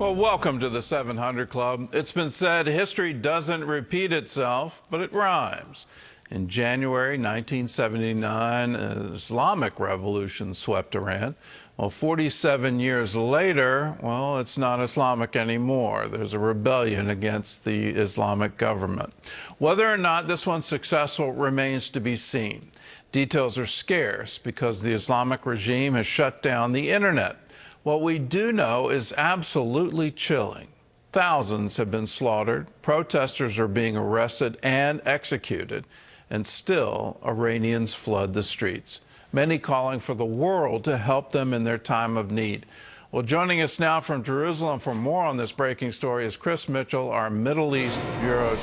Well, welcome to the 700 Club. It's been said history doesn't repeat itself, but it rhymes. In January 1979, an Islamic Revolution swept Iran. Well, 47 years later, well, it's not Islamic anymore. There's a rebellion against the Islamic government. Whether or not this one's successful remains to be seen. Details are scarce because the Islamic regime has shut down the internet. What we do know is absolutely chilling. Thousands have been slaughtered, protesters are being arrested and executed, and still Iranians flood the streets, many calling for the world to help them in their time of need. Well, joining us now from Jerusalem for more on this breaking story is Chris Mitchell, our Middle East Bureau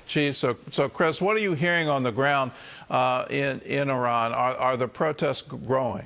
Chief. So Chris, what are you hearing on the ground in Iran? Are the protests growing?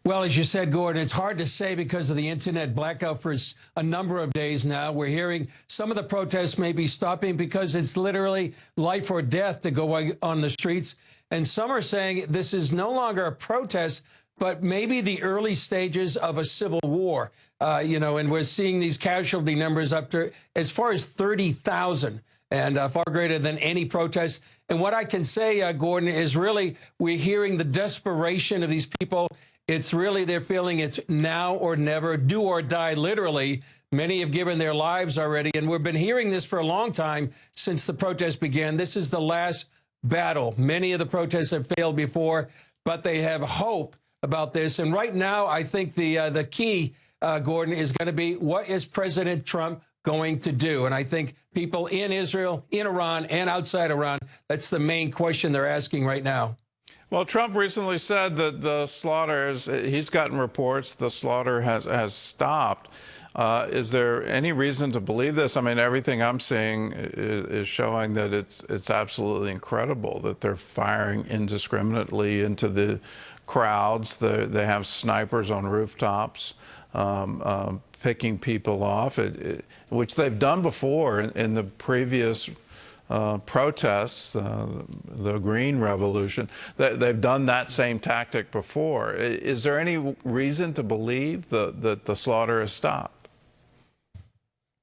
Well, as you said, Gordon, it's hard to say because of the internet blackout for a number of days now. We're hearing some of the protests may be stopping because it's literally life or death to go on the streets. And some are saying this is no longer a protest, but maybe the early stages of a civil war. And we're seeing these casualty numbers up to as far as 30,000 and far greater than any protest. And what I can say, Gordon, is really we're hearing the desperation of these people. It's really they're feeling it's now or never, do or die, literally. Many have given their lives already, and we've been hearing this for a long time since the protest began. This is the last battle. Many of the protests have failed before, but they have hope about this. And right now, I think the key, Gordon, is going to be what is President Trump going to do? And I think people in Israel, in Iran, and outside Iran, that's the main question they're asking right now. Well, Trump recently said that the slaughter he's gotten reports the slaughter has stopped. Is there any reason to believe this? I mean, everything I'm seeing is showing that it's absolutely incredible that they're firing indiscriminately into the crowds. They have snipers on rooftops, picking people off, which they've done before in the previous protests, the Green Revolution. They've done that same tactic before. Is there any reason to believe that the slaughter has stopped?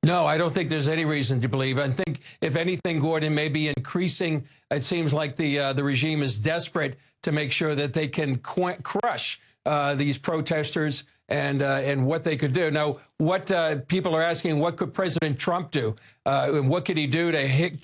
No, I don't think there's any reason to believe. I think, if anything, Gordon, may be increasing. It seems like the regime is desperate to make sure that they can crush these protesters and what they could do. Now, what people are asking, what could President Trump do? And what could he do to hit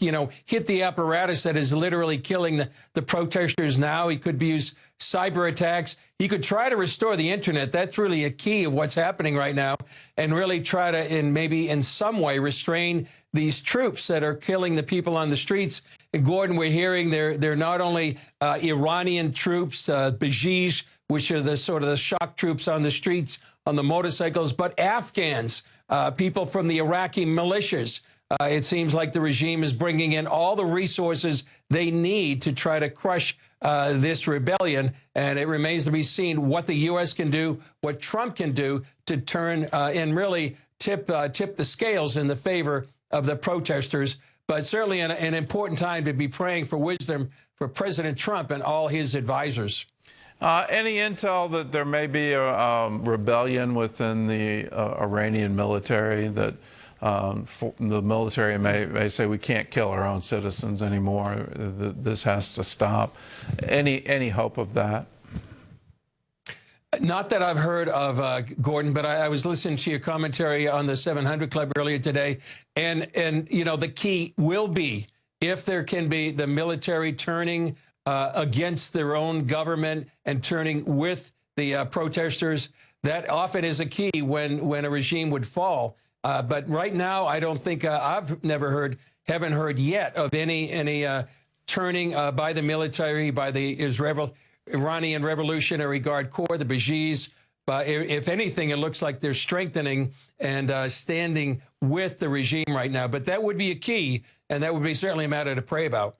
the apparatus that is literally killing the protesters now? He could use cyber attacks. He could try to restore the internet. That's really a key of what's happening right now, and really try to, maybe in some way, restrain these troops that are killing the people on the streets. And Gordon, we're hearing they're not only Iranian troops, Basij, which are the sort of the shock troops on the streets, on the motorcycles, but Afghans, people from the Iraqi militias. It seems like the regime is bringing in all the resources they need to try to crush this rebellion. And it remains to be seen what the U.S. can do, what Trump can do to turn and really tip the scales in the favor of the protesters. But certainly an important time to be praying for wisdom for President Trump and all his advisors. Any intel that there may be a rebellion within the Iranian military, that the military may say we can't kill our own citizens anymore, this has to stop? Any hope of that? Not that I've heard of, Gordon, but I was listening to your commentary on the 700 Club earlier today, and the key will be if there can be the military turning against their own government and turning with the protesters. That often is a key when a regime would fall. But right now, I don't think haven't heard yet of any turning by the military, by the Iranian Revolutionary Guard Corps, the Basij. But if anything, it looks like they're strengthening and standing with the regime right now. But that would be a key, and that would be certainly a matter to pray about.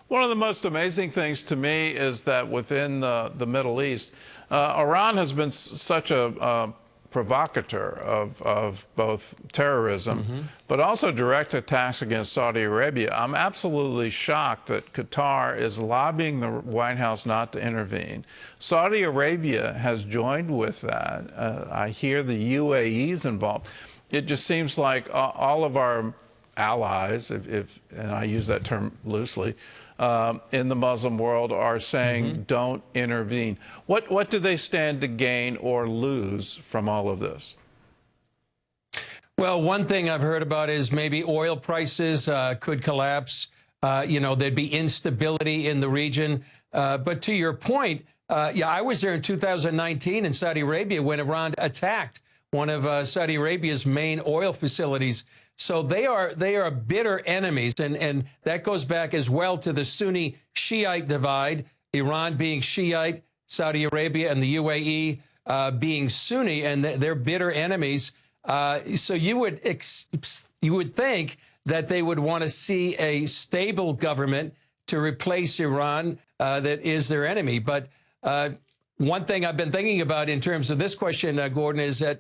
One of the most amazing things to me is that within the Middle East, Iran has been such a provocateur of both terrorism, but also direct attacks against Saudi Arabia. I'm absolutely shocked that Qatar is lobbying the White House not to intervene. Saudi Arabia has joined with that. I hear the UAE's involved. It just seems like all of our allies, and I use that term loosely, in the Muslim world are saying don't intervene. What do they stand to gain or lose from all of this? Well, one thing I've heard about is maybe oil prices could collapse. There'd be instability in the region. But to your point, I was there in 2019 in Saudi Arabia when Iran attacked one of Saudi Arabia's main oil facilities. So they are bitter enemies, and that goes back as well to the Sunni Shiite divide, Iran being Shiite, Saudi Arabia and the UAE being Sunni, and they're bitter enemies. So you would think that they would want to see a stable government to replace Iran that is their enemy. But one thing I've been thinking about in terms of this question, Gordon, is that,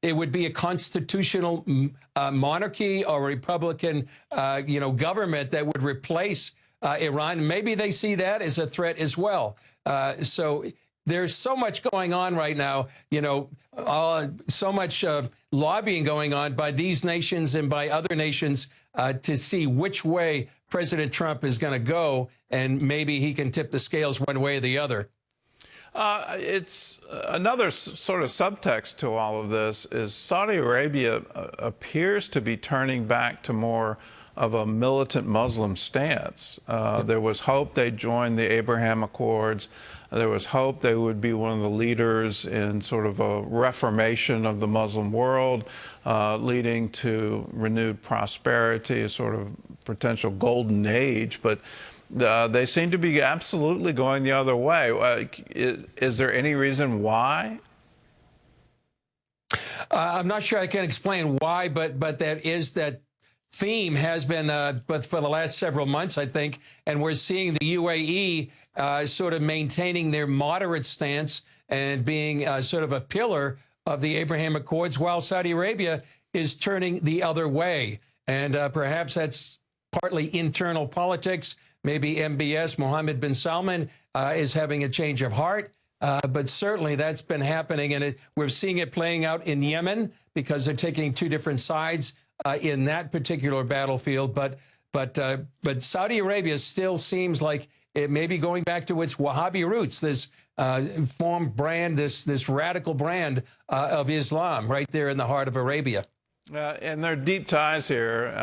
it would be a constitutional monarchy or Republican, government that would replace Iran. Maybe they see that as a threat as well. So there's so much going on right now, so much lobbying going on by these nations and by other nations to see which way President Trump is going to go, and maybe he can tip the scales one way or the other. It's another sort of subtext to all of this is Saudi Arabia appears to be turning back to more of a militant Muslim stance. There was hope they'd join the Abraham Accords. There was hope they would be one of the leaders in sort of a reformation of the Muslim world, leading to renewed prosperity, a sort of potential golden age. But they seem to be absolutely going the other way. Is there any reason why? I'm not sure I can explain why, but that theme has been but for the last several months, I think, and we're seeing the UAE sort of maintaining their moderate stance and being sort of a pillar of the Abraham Accords, while Saudi Arabia is turning the other way. And perhaps that's partly internal politics. Maybe MBS, Mohammed bin Salman, is having a change of heart. But certainly that's been happening. And we're seeing it playing out in Yemen because they're taking two different sides in that particular battlefield. But Saudi Arabia still seems like it may be going back to its Wahhabi roots, this formed brand, this radical brand of Islam right there in the heart of Arabia. And there are deep ties here.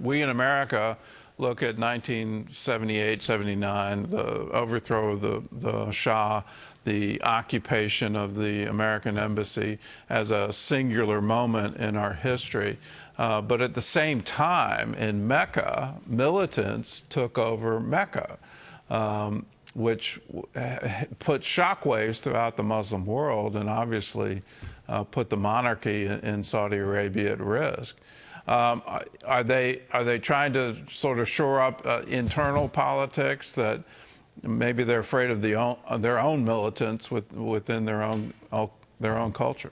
We in America look at 1978, 79, the overthrow of the Shah, the occupation of the American embassy as a singular moment in our history. But at the same time, in Mecca, militants took over Mecca, which put shockwaves throughout the Muslim world and obviously put the monarchy in Saudi Arabia at risk. Are they trying to sort of shore up internal politics that maybe they're afraid of their own militants within their own culture?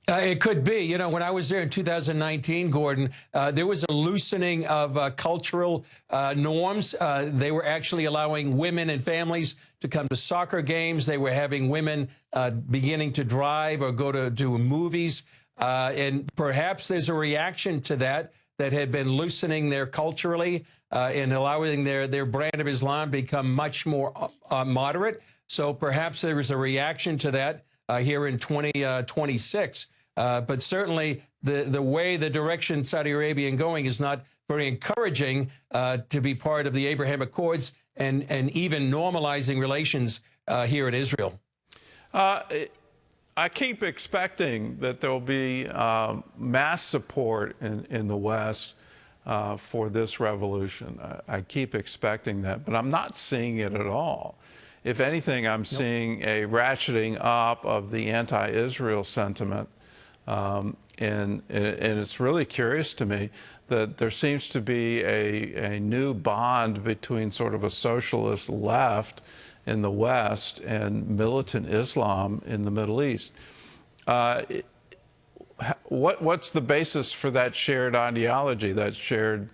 It could be. When I was there in 2019, Gordon, there was a loosening of cultural norms. They were actually allowing women and families to come to soccer games. They were having women beginning to drive or go to movies. And perhaps there's a reaction to that had been loosening there culturally and allowing their brand of Islam become much more moderate. So perhaps there was a reaction to that here in 2026. But certainly the direction Saudi Arabia is going is not very encouraging to be part of the Abraham Accords and even normalizing relations here in Israel. I keep expecting that there will be mass support in the West for this revolution. I keep expecting that, but I'm not seeing it at all. If anything, I'm seeing a ratcheting up of the anti-Israel sentiment. And it's really curious to me that there seems to be a new bond between sort of a socialist left in the West and militant Islam in the Middle East. What's the basis for that shared ideology, that shared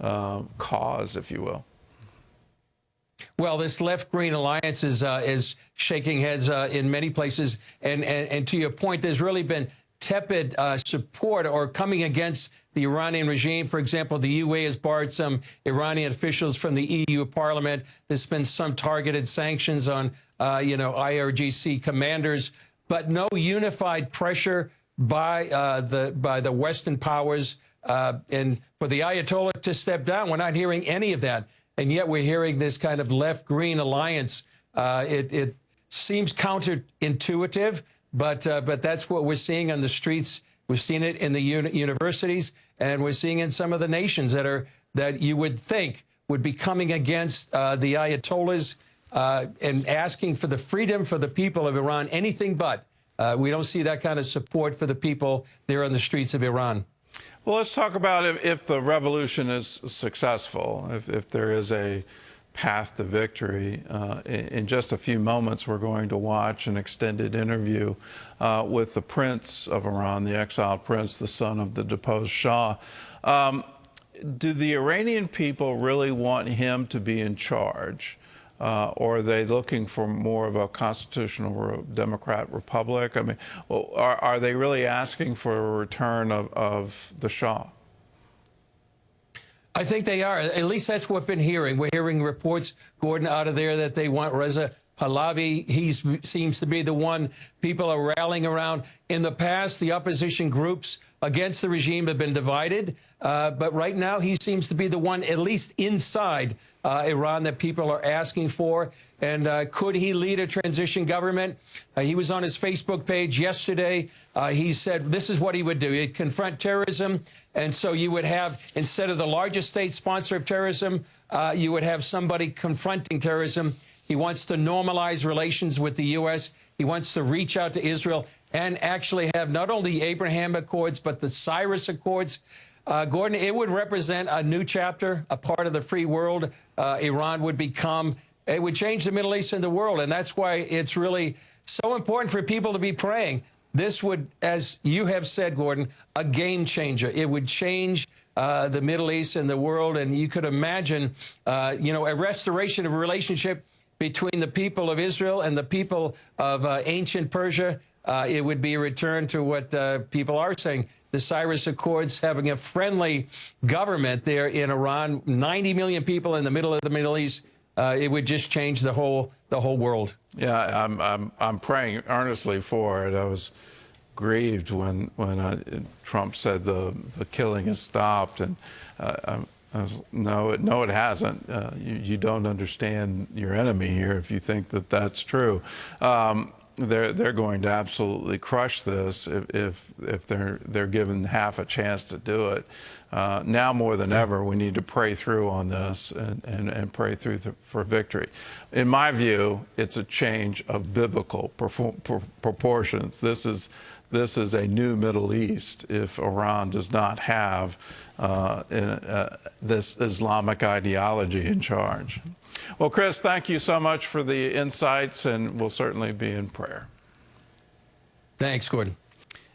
cause, if you will? Well, this left-green alliance is shaking heads in many places, and to your point, there's really been tepid support or coming against the Iranian regime. For example, the UAE has barred some Iranian officials from the EU Parliament. There's been some targeted sanctions on, IRGC commanders, but no unified pressure by the Western powers and for the Ayatollah to step down. We're not hearing any of that. And yet we're hearing this kind of left-green alliance. It seems counterintuitive, but that's what we're seeing on the streets. We've seen it in the universities, and we're seeing in some of the nations that you would think would be coming against the Ayatollahs and asking for the freedom for the people of Iran. Anything but. We don't see that kind of support for the people there on the streets of Iran. Well, let's talk about if the revolution is successful, if there is a path to victory. In just a few moments, we're going to watch an extended interview with the Prince of Iran, the exiled prince, the son of the deposed Shah. Do the Iranian people really want him to be in charge? Or are they looking for more of a constitutional democrat republic? I mean, are they really asking for a return of the Shah? I think they are. At least that's what we've been hearing. We're hearing reports, Gordon, out of there that they want Reza Pahlavi. He seems to be the one people are rallying around. In the past, the opposition groups against the regime have been divided. But right now, he seems to be the one, at least inside Iran, that people are asking for. And could he lead a transition government? He was on his Facebook page yesterday. He said this is what he would do. He'd confront terrorism. And so you would have, instead of the largest state sponsor of terrorism, you would have somebody confronting terrorism. He wants to normalize relations with the U.S. He wants to reach out to Israel and actually have not only the Abraham Accords, but the Cyrus Accords. Gordon, it would represent a new chapter, a part of the free world. Iran would become, it would change the Middle East and the world. And that's why it's really so important for people to be praying. This would, as you have said, Gordon, a game changer. It would change the Middle East and the world. And you could imagine, a restoration of a relationship between the people of Israel and the people of ancient Persia. It would be a return to what people are saying, the Cyrus Accords, having a friendly government there in Iran, 90 million people in the middle of the Middle East. It would just change the whole world. Yeah, I'm praying earnestly for it. I was grieved when Trump said the killing has stopped, and I was, no, it hasn't. You don't understand your enemy here if you think that that's true. They're going to absolutely crush this if they're given half a chance to do it. Now more than ever, we need to pray through on this and pray through for victory. In my view, it's a change of biblical proportions. This is a new Middle East if Iran does not have this Islamic ideology in charge. Well, Chris, thank you so much for the insights, and we'll certainly be in prayer. Thanks, Gordon.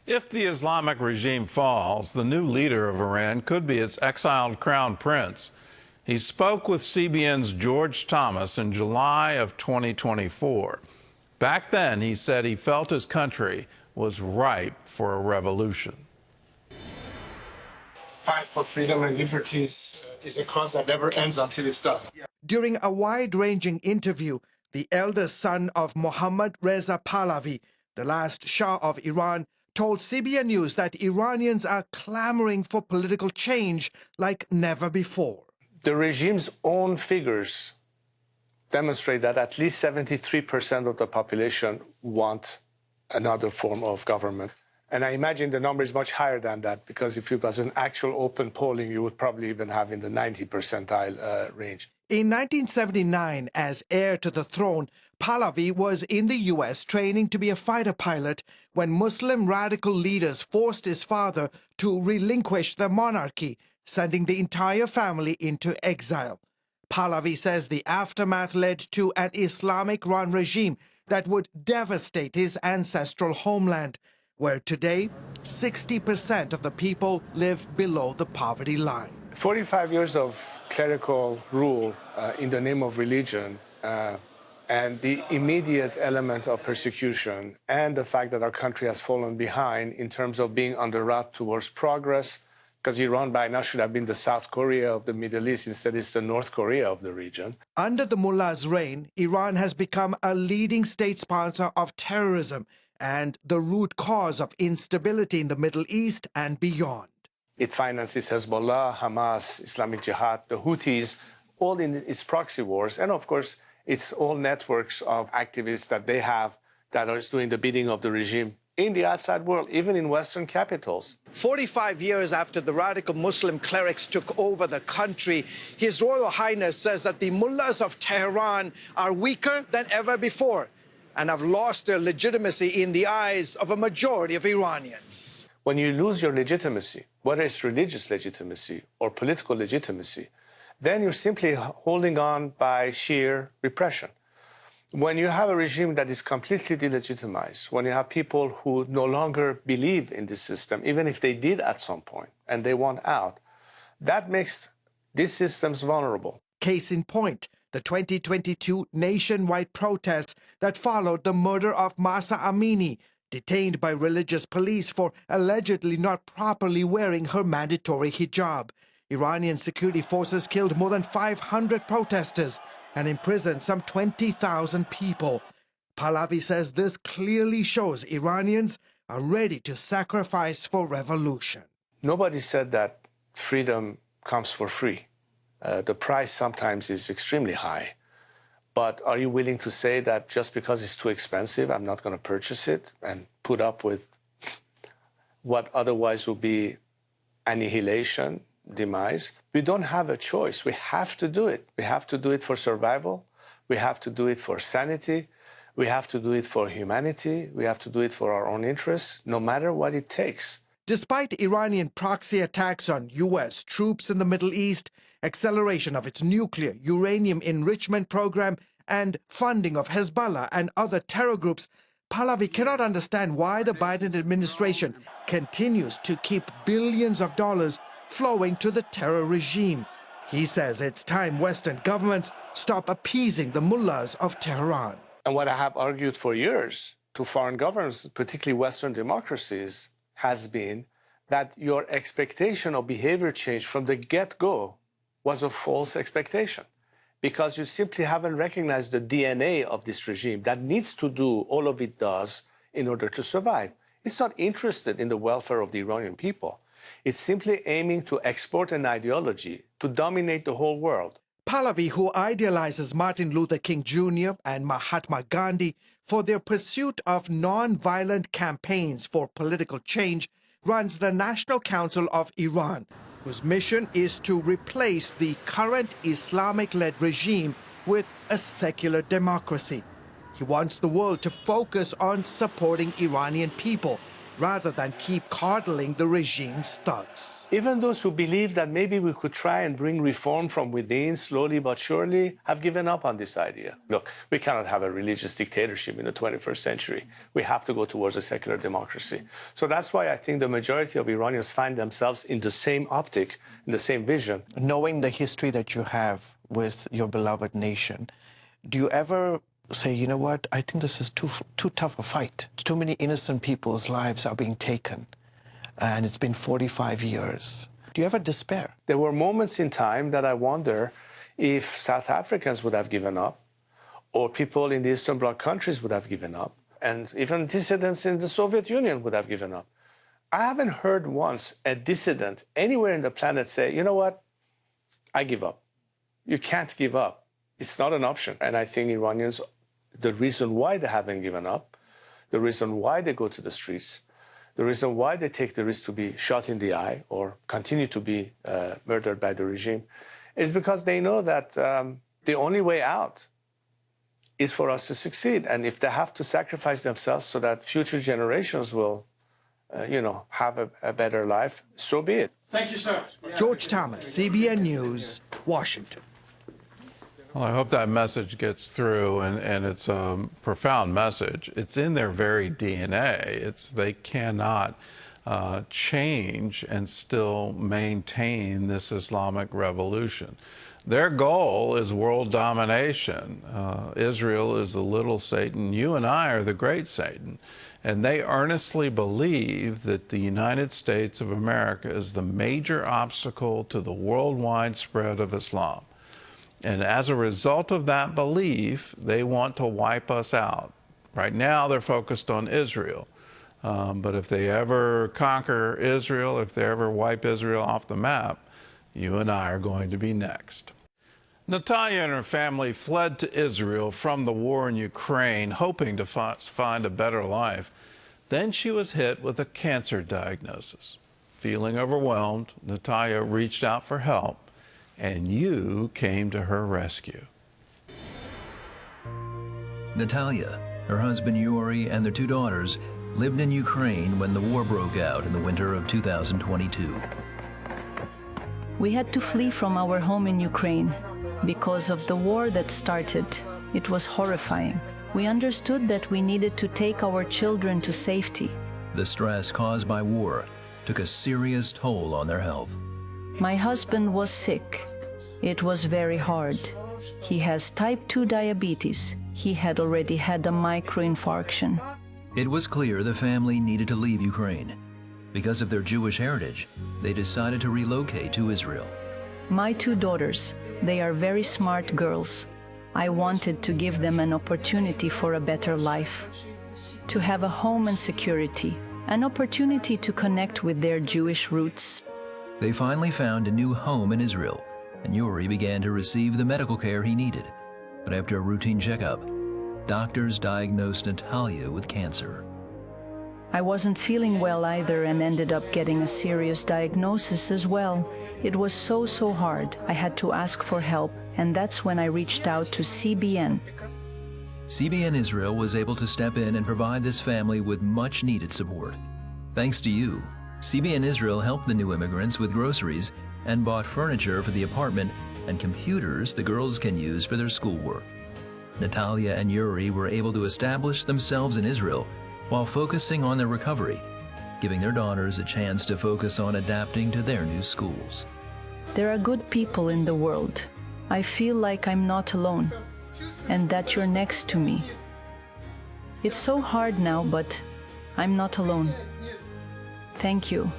If the Islamic regime falls, the new leader of Iran could be its exiled crown prince. He spoke with CBN's George Thomas in July of 2024. Back then, he said he felt his country was ripe for a revolution. Fight for freedom and liberties is a cause that never ends until it's done. During a wide-ranging interview, the eldest son of Mohammad Reza Pahlavi, the last Shah of Iran, told CBN News that Iranians are clamoring for political change like never before. The regime's own figures demonstrate that at least 73% of the population want another form of government. And I imagine the number is much higher than that, because if it was an actual open polling, you would probably even have in the 90 percentile range. In 1979, as heir to the throne, Pahlavi was in the U.S. training to be a fighter pilot when Muslim radical leaders forced his father to relinquish the monarchy, sending the entire family into exile. Pahlavi says the aftermath led to an Islamic-run regime that would devastate his ancestral homeland, where today 60% of the people live below the poverty line. 45 years of clerical rule in the name of religion and the immediate element of persecution and the fact that our country has fallen behind in terms of being on the route towards progress, because Iran by now should have been the South Korea of the Middle East. Instead, it's the North Korea of the region. Under the mullah's reign, Iran has become a leading state sponsor of terrorism and the root cause of instability in the Middle East and beyond. It finances Hezbollah, Hamas, Islamic Jihad, the Houthis, all in its proxy wars. And of course, it's all networks of activists that they have that are doing the bidding of the regime in the outside world, even in Western capitals. 45 years after the radical Muslim clerics took over the country, His Royal Highness says that the mullahs of Tehran are weaker than ever before and have lost their legitimacy in the eyes of a majority of Iranians. When you lose your legitimacy, whether it's religious legitimacy or political legitimacy, then you're simply holding on by sheer repression. When you have a regime that is completely delegitimized, when you have people who no longer believe in this system, even if they did at some point and they want out, that makes these systems vulnerable. Case in point, the 2022 nationwide protests that followed the murder of Mahsa Amini, detained by religious police for allegedly not properly wearing her mandatory hijab. Iranian security forces killed more than 500 protesters and imprisoned some 20,000 people. Pahlavi says this clearly shows Iranians are ready to sacrifice for revolution. Nobody said that freedom comes for free. The price sometimes is extremely high. But are you willing to say that just because it's too expensive, I'm not going to purchase it and put up with what otherwise would be annihilation, demise? We don't have a choice. We have to do it. We have to do it for survival. We have to do it for sanity. We have to do it for humanity. We have to do it for our own interests, no matter what it takes. Despite Iranian proxy attacks on U.S. troops in the Middle East, acceleration of its nuclear uranium enrichment program, and funding of Hezbollah and other terror groups, Pahlavi cannot understand why the Biden administration continues to keep billions of dollars flowing to the terror regime. He says it's time Western governments stop appeasing the mullahs of Tehran. And what I have argued for years to foreign governments, particularly Western democracies, has been that your expectation of behavior change from the get-go was a false expectation, because you simply haven't recognized the DNA of this regime that needs to do all of it does in order to survive. It's not interested in the welfare of the Iranian people. It's simply aiming to export an ideology to dominate the whole world. Pahlavi, who idealizes Martin Luther King Jr. and Mahatma Gandhi for their pursuit of non-violent campaigns for political change, runs the National Council of Iran, whose mission is to replace the current Islamic-led regime with a secular democracy. He wants the world to focus on supporting Iranian people rather than keep coddling the regime's thugs. Even those who believe that maybe we could try and bring reform from within slowly but surely have given up on this idea. Look, we cannot have a religious dictatorship in the 21st century. We have to go towards a secular democracy. So that's why I think the majority of Iranians find themselves in the same optic, in the same vision. Knowing the history that you have with your beloved nation, do you ever say, you know what, I think this is too tough a fight. Too many innocent people's lives are being taken, and it's been 45 years. Do you ever despair? There were moments in time that I wonder if South Africans would have given up, or people in the Eastern Bloc countries would have given up, and even dissidents in the Soviet Union would have given up. I haven't heard once a dissident anywhere in the planet say, you know what, I give up. You can't give up. It's not an option. And I think Iranians, the reason why they haven't given up, the reason why they go to the streets, the reason why they take the risk to be shot in the eye or continue to be murdered by the regime is because they know that the only way out is for us to succeed. And if they have to sacrifice themselves so that future generations will, have a better life, so be it. Thank you, sir. George Thomas, CBN News, Washington. Well, I hope that message gets through, and it's a profound message. It's in their very DNA. They cannot change and still maintain this Islamic revolution. Their goal is world domination. Israel is the little Satan. You and I are the great Satan. And they earnestly believe that the United States of America is the major obstacle to the worldwide spread of Islam. And as a result of that belief, they want to wipe us out. Right now, they're focused on Israel. But if they ever conquer Israel, if they ever wipe Israel off the map, you and I are going to be next. Natalia and her family fled to Israel from the war in Ukraine, hoping to find a better life. Then she was hit with a cancer diagnosis. Feeling overwhelmed, Natalia reached out for help, and you came to her rescue. Natalia, her husband Yuri, and their 2 daughters lived in Ukraine when the war broke out in the winter of 2022. We had to flee from our home in Ukraine because of the war that started. It was horrifying. We understood that we needed to take our children to safety. The stress caused by war took a serious toll on their health. My husband was sick. It was very hard. He has type 2 diabetes. He had already had a microinfarction. It was clear the family needed to leave Ukraine. Because of their Jewish heritage, they decided to relocate to Israel. My 2 daughters, they are very smart girls. I wanted to give them an opportunity for a better life, to have a home and security, an opportunity to connect with their Jewish roots. They finally found a new home in Israel, and Yuri began to receive the medical care he needed. But after a routine checkup, doctors diagnosed Natalia with cancer. I wasn't feeling well either and ended up getting a serious diagnosis as well. It was so hard. I had to ask for help, and that's when I reached out to CBN. CBN Israel was able to step in and provide this family with much needed support. Thanks to you, CBN Israel helped the new immigrants with groceries and bought furniture for the apartment and computers the girls can use for their schoolwork. Natalia and Yuri were able to establish themselves in Israel while focusing on their recovery, giving their daughters a chance to focus on adapting to their new schools. There are good people in the world. I feel like I'm not alone, and that you're next to me. It's so hard now, but I'm not alone. Thank you.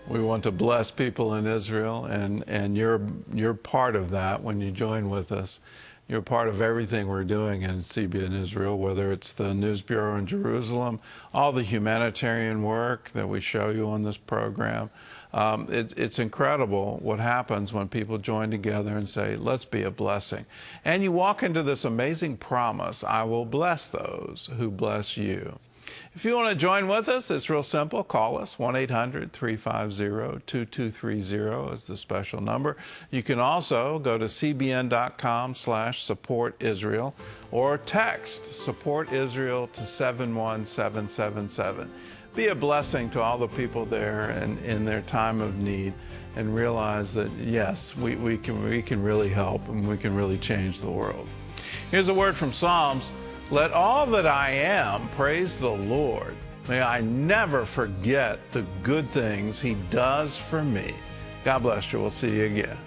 We want to bless people in Israel, and you're part of that when you join with us. You're part of everything we're doing in CBN Israel, whether it's the News Bureau in Jerusalem, all the humanitarian work that we show you on this program. It's incredible what happens when people join together and say, let's be a blessing. And you walk into this amazing promise, I will bless those who bless you. If you want to join with us, it's real simple. Call us, 1-800-350-2230 is the special number. You can also go to cbn.com/supportisrael or text Support Israel to 71777. Be a blessing to all the people there and in their time of need, and realize that, yes, we can really help and we can really change the world. Here's a word from Psalms. Let all that I am praise the Lord. May I never forget the good things He does for me. God bless you. We'll see you again.